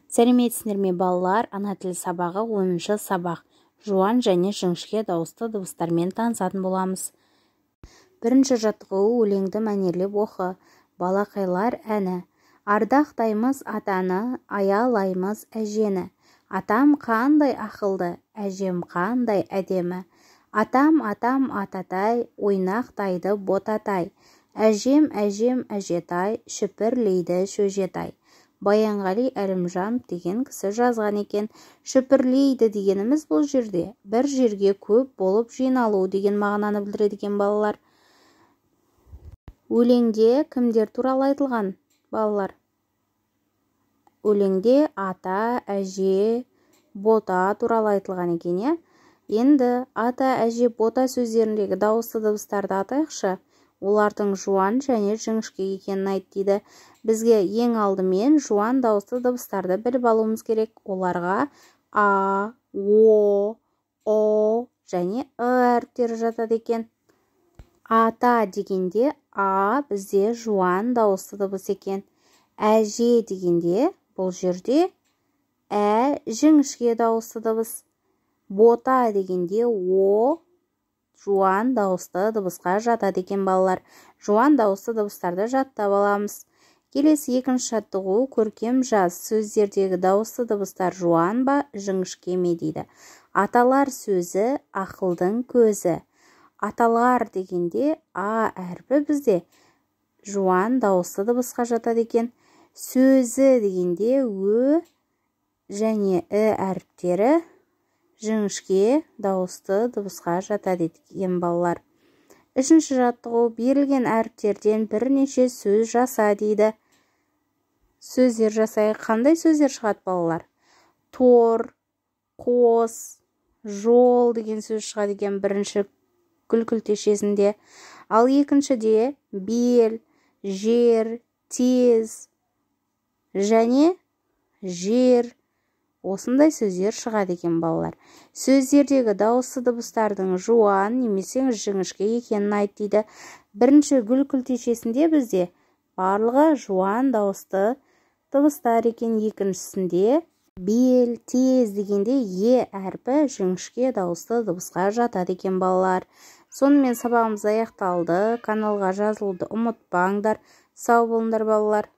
Сәлеметсіздер ме балалар? Ана тілі сабағы 10-шы сабақ. Жуан және жіңішке дауысты дыбыстармен танысатын боламыз. Бірінші жаттығу өлеңді мәнерлеп оқы. Балақайлар әні. Ардақтаймыз атаны, аялаймыз әжені. Атам қандай ақылды, әжем қандай әдемі. Атам ататай, ойнақтайды ботатай. Әжем әжетай, шүпірлейді шөжетай. Баянғали Әлімжан деген кісі жазған екен. Шүпірлейді дегеніміз бұл жерде бір жерге көп болып жиналу деген мағынаны білдіреді екен балалар. Өлеңде кімдер туралы айтылған балалар? Өлеңде ата, әже, бота туралы айтылған екен. Енді ата, әже, бота сөздеріндегі дауысты дыбыстарды атайықшы. Олардың жуан және жіңішке екенін айт дейді. Бізге ең алдымен жуан дауысты дыбыстарды біліп алуымыз керек. Оларға а, о және әріптері жатады екен. Ата дегенде а бізде жуан дауысты дыбыс екен. Әже дегенде бұл жерде жіңішке дауысты дыбыс. Бота дегенде о жуан дауысты дыбысқа жатады екен балалар. Жуан дауысты дыбыстарды жаттап аламыз. Келесі екінші жаттығу көркем жаз. Сөздердегі дауысты дыбыстар жуан ба, жіңішке ме дейді. Аталар сөзі ақылдың көзі. Аталар дегенде а әрпі бізде жуан дауысты дыбысқа жатады екен. Сөзі дегенде ө және әріптері жіңішке дауысты дыбысқа жатады екен балалар. Үшінші жаттығу берілген әріптерден бірнеше сөз жаса дейді. Сөздер жасайық. Қандай сөздер шығады балалар? Тор, қос, жол деген сөз шығады екен бірінші гүл күлтешесінде. Ал екіншіде бел, жер, тез және жер. Осындай сөздер шығады екен балалар. Сөздердегі дауысты дыбыстардың жуан немесе жіңішке екенін айт дейді. Бірінші гүл күлтешесінде бізде барлығы жуан дауысты дыбыстар екен. Екіншісінде бел, тез дегенде әрпі жіңішке дауысты дыбысқа жатады екен балалар. Сонымен сабағымыз аяқталды. Каналға жазылуды ұмытпаңдар. Сау болыңдар балалар.